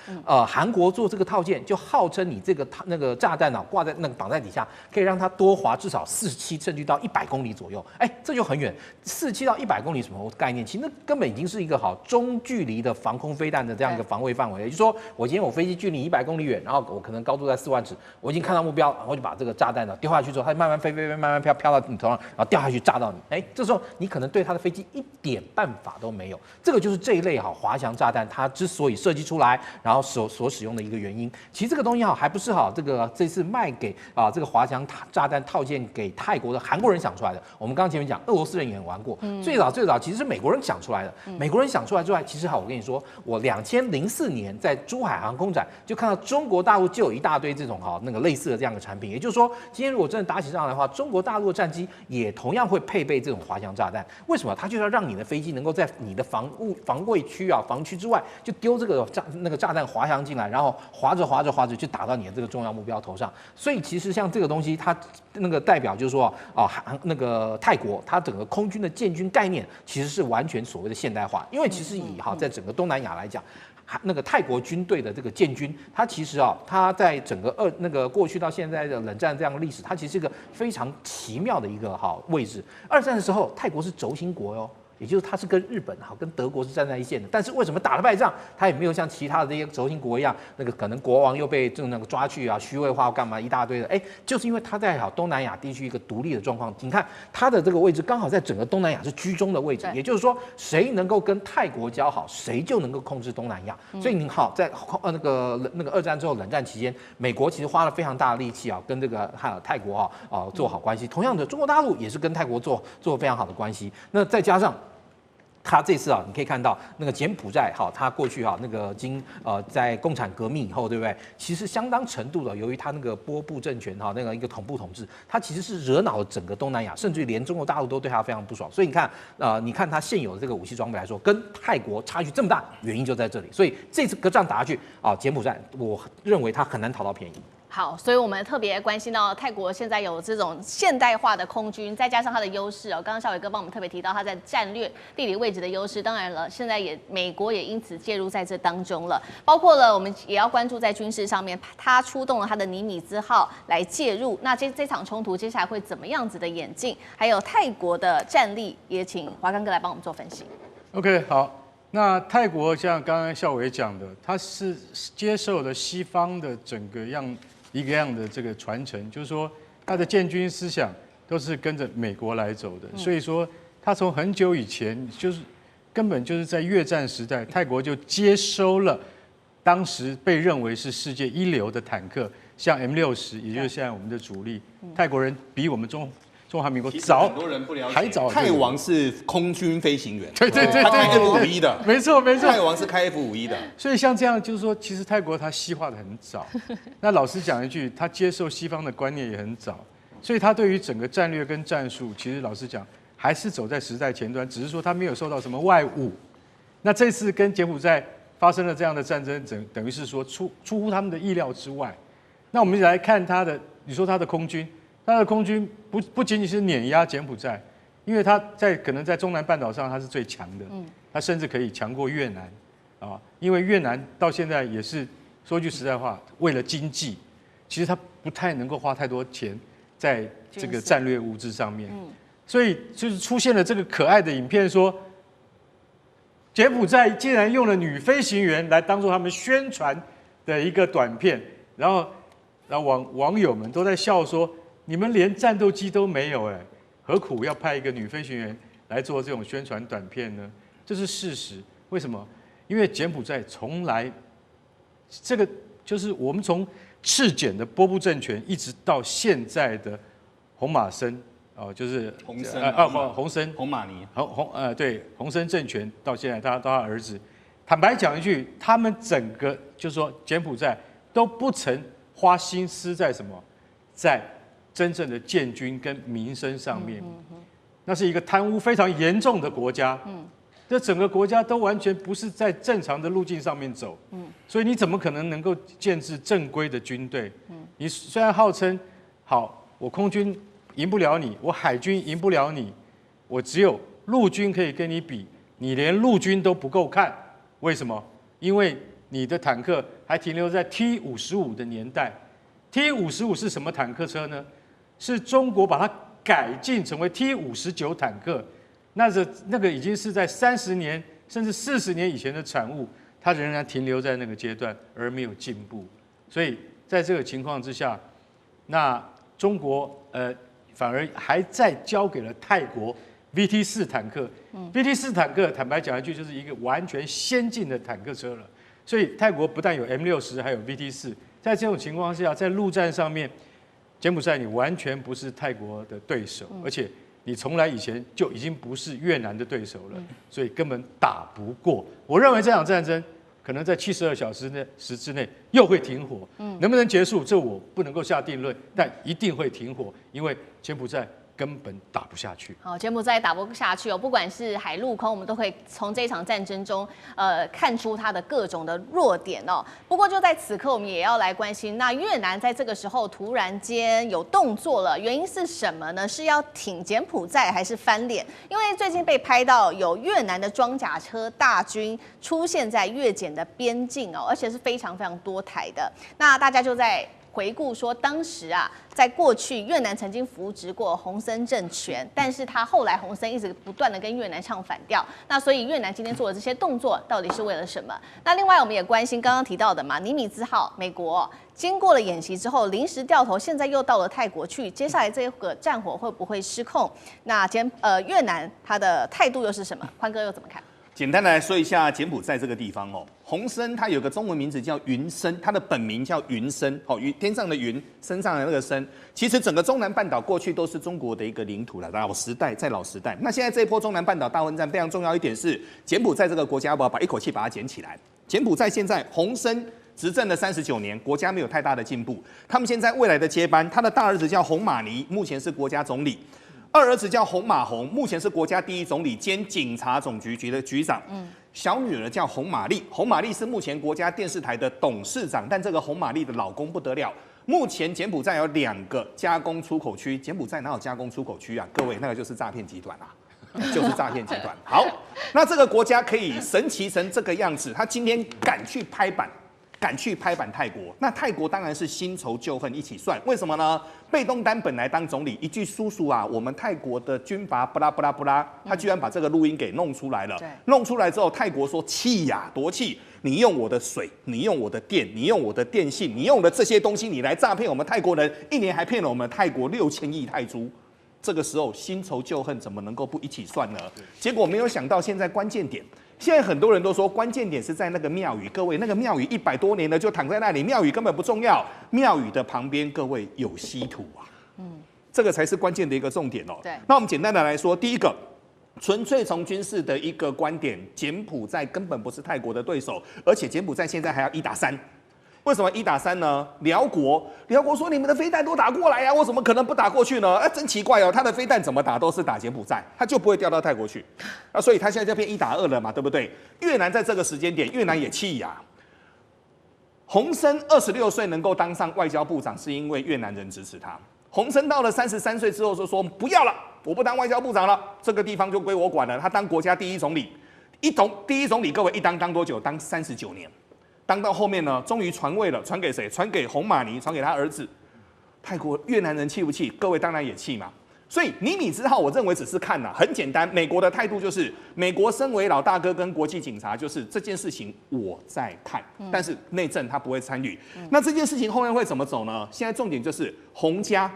韩国做这个套件就号称你这个那个炸弹挂在那个绑在底下，可以让它多滑至少47甚至到100公里左右。这就很远，47到100公里什么概念？其实那根本已经是一个中距离的防空飞弹的这样一个防卫范围。也就是说，我今天我飞机距离100公里远，然后我可能高度在4万尺，我已经看到目标，然后就把这个炸弹丢下去之后，它慢慢飞，慢慢飘到你头上，然后掉下去炸到你。这时候你可能对它的飞机一点办法都没有。这个就是这一类滑翔炸弹它之所以设计出来，然后所使用的一个原因。其实这个东西还不是这次卖给这个滑翔炸弹套件给泰国的韩国人想出来的。我们刚刚前面讲，俄罗斯人也玩过。最早其实是美国人想出来的。美国人想出来之外，其实我跟你说，我2004年在珠海航空展就看到中国大陆就有一大堆这种那个类似的这样的产品。也就是说，今天如果真的打起仗来的话，中国大陆的战机也同样会配备这种滑翔炸弹。为什么？它就是要让你的飞机能够在你的防卫区防区之外，就丢这个炸弹滑翔进来，然后滑着就打到你的这个重要目标头上。所以其实像这个东西，它那个代表就是说那个泰国它整个空军的建军概念其实是完全所谓的现代化。因为其实在整个东南亚来讲，那个泰国军队的这个建军，它其实它在整个过去到现在的冷战这样的历史，它其实是一个非常奇妙的一个位置。二战的时候，泰国是轴心国哟。也就是它是跟日本跟德国是站在一线的，但是为什么打了败仗，它也没有像其他的这些轴心国一样，那个可能国王又被那个抓去虚位化干嘛一大堆的，就是因为它在东南亚地区一个独立的状况。你看它的这个位置刚好在整个东南亚是居中的位置，也就是说谁能够跟泰国交好，谁就能够控制东南亚。所以你在那个二战之后冷战期间，美国其实花了非常大的力气跟这个泰国做好关系。同样的，中国大陆也是跟泰国做非常好的关系。那再加上他这次你可以看到那个柬埔寨他过去那个在共产革命以后，对不对？其实相当程度的，由于他那个波布政权那个一个统部统治，他其实是惹恼了整个东南亚，甚至于连中国大陆都对他非常不爽。所以你看他现有的这个武器装备来说，跟泰国差距这么大，原因就在这里。所以这次仗打下去柬埔寨我认为他很难讨到便宜。好，所以我们特别关心到泰国现在有这种现代化的空军，再加上它的优势刚刚孝瑋哥帮我们特别提到它在战略地理位置的优势，当然了，现在美国也因此介入在这当中了，包括了我们也要关注在军事上面，它出动了它的尼米兹号来介入，那这场冲突接下来会怎么样子的演进？还有泰国的战力，也请华刚哥来帮我们做分析。OK， 好。那泰国像刚刚孝瑋讲的，它是接受了西方的整个一个样的这个传承，就是说他的建军思想都是跟着美国来走的，所以说他从很久以前根本就是在越战时代，泰国就接收了当时被认为是世界一流的坦克，像 M60，也就是现在我们的主力。泰国人比我们中华民国早，很多人不了解，还早。泰王是空军飞行员，对，他开 F51的，没错。泰王是开 F51的，所以像这样就是说，其实泰国他西化的很早。那老实讲一句，他接受西方的观念也很早，所以他对于整个战略跟战术，其实老实讲还是走在时代前端，只是说他没有受到什么外侮。那这次跟柬埔寨发生了这样的战争，等于是说出乎他们的意料之外。那我们来看你说他的空军。他的空军不仅仅是碾压柬埔寨，因为他可能在中南半岛上他是最强的，他甚至可以强过越南，因为越南到现在也是说句实在话，为了经济，其实他不太能够花太多钱在这个战略物资上面，所以就是出现了这个可爱的影片说，柬埔寨竟然用了女飞行员来当做他们宣传的一个短片，然后网友们都在笑说。你们连战斗机都没有何苦要派一个女飞行员来做这种宣传短片呢？这是事实。为什么？因为柬埔寨从来，这个就是我们从赤柬的波布政权一直到现在的洪马森就是洪森洪马尼对洪森政权到现在他儿子，坦白讲一句，他们整个就是说柬埔寨都不曾花心思在什么，在真正的建军跟民生上面，那是一个贪污非常严重的国家。这整个国家都完全不是在正常的路径上面走。所以你怎么可能能够建制正规的军队？你虽然号称好，我空军赢不了你，我海军赢不了你，我只有陆军可以跟你比，你连陆军都不够看。为什么？因为你的坦克还停留在 T55的年代。T55是什么坦克车呢？是中国把它改进成为 T59坦克，那个已经是在30年甚至40年以前的产物，它仍然停留在那个阶段而没有进步。所以在这个情况之下，那中国反而还在交给了泰国 VT4坦克。VT4坦克坦白讲一句，就是一个完全先进的坦克车了。所以泰国不但有 M60，还有 VT4。在这种情况下，在陆战上面，柬埔寨你完全不是泰国的对手，而且你从来以前就已经不是越南的对手了，所以根本打不过。我认为这场战争可能在72小时之内又会停火，能不能结束，这我不能够下定论，但一定会停火，因为柬埔寨根本打不下去。好，柬埔寨打不下去哦，不管是海陆空，我们都可以从这一场战争中，看出它的各种的弱点哦。不过就在此刻，我们也要来关心，那越南在这个时候突然间有动作了，原因是什么呢？是要挺柬埔寨还是翻脸？因为最近被拍到有越南的装甲车大军出现在越柬的边境哦，而且是非常非常多台的。那大家就在回顾说，当时啊，在过去越南曾经扶植过洪森政权，但是他后来洪森一直不断的跟越南唱反调，那所以越南今天做的这些动作到底是为了什么？那另外我们也关心刚刚提到的嘛，尼米兹号美国经过了演习之后临时掉头，现在又到了泰国去，接下来这个战火会不会失控？那越南他的态度又是什么？宽哥又怎么看？简单的来说一下柬埔寨这个地方哦，洪森它有个中文名字叫云森，它的本名叫云森哦，云天上的云，身上的那个森。其实整个中南半岛过去都是中国的一个领土了，老时代。那现在这一波中南半岛大混战非常重要一点是，柬埔寨这个国家要不要一口气把它捡起来？柬埔寨现在洪森执政了39年，国家没有太大的进步。他们现在未来的接班，他的大儿子叫洪马尼，目前是国家总理。二儿子叫洪马洪，目前是国家第一总理兼警察总局的局长。小女儿叫洪玛丽，洪玛丽是目前国家电视台的董事长，但这个洪玛丽的老公不得了。目前柬埔寨有2个加工出口区，柬埔寨哪有加工出口区啊？各位，那个就是诈骗集团啊，就是诈骗集团。好，那这个国家可以神奇成这个样子，他今天敢去拍板泰国，那泰国当然是新仇旧恨一起算。为什么呢？贝东丹本来当总理，一句叔叔啊，我们泰国的军阀不拉不拉不拉，他居然把这个录音给弄出来了。弄出来之后，泰国说气呀，多气！你用我的水，你用我的电，你用我的电信，你用的这些东西，你来诈骗我们泰国人，一年还骗了我们泰国6000亿泰铢。这个时候新仇旧恨怎么能够不一起算呢？结果没有想到现在关键点。现在很多人都说关键点是在那个庙宇，各位那个庙宇100多年了就躺在那里，庙宇根本不重要，庙宇的旁边各位有稀土啊，这个才是关键的一个重点哦。对，那我们简单的来说，第一个，纯粹从军事的一个观点，柬埔寨根本不是泰国的对手，而且柬埔寨现在还要1打3。为什么1打3呢？辽国说你们的飞弹都打过来啊，我怎么可能不打过去呢？真奇怪哦，他的飞弹怎么打都是打柬埔寨，他就不会掉到泰国去。所以他现在就变1打2了嘛，对不对？越南在这个时间点，越南也气呀。洪森26岁能够当上外交部长，是因为越南人支持他。洪森到了33岁之后就说不要了，我不当外交部长了，这个地方就归我管了。他当国家第一总理，第一总理各位一当多久？当39年。当到后面呢，终于传位了，传给谁？传给洪玛尼，传给他儿子。泰国越南人气不气？各位当然也气嘛。所以尼米兹号，我认为只是看很简单。美国的态度就是，美国身为老大哥跟国际警察，就是这件事情我在看，但是内政他不会参与。那这件事情后面会怎么走呢？现在重点就是洪家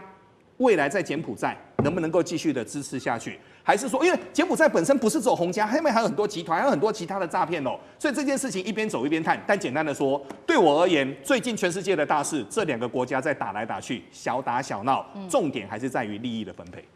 未来在柬埔寨能不能够继续的支持下去？还是说，因为柬埔寨本身不是只有洪家，后面还有很多集团，还有很多其他的诈骗哦，所以这件事情一边走一边看。但简单的说，对我而言，最近全世界的大事，这2个国家在打来打去，小打小闹，重点还是在于利益的分配。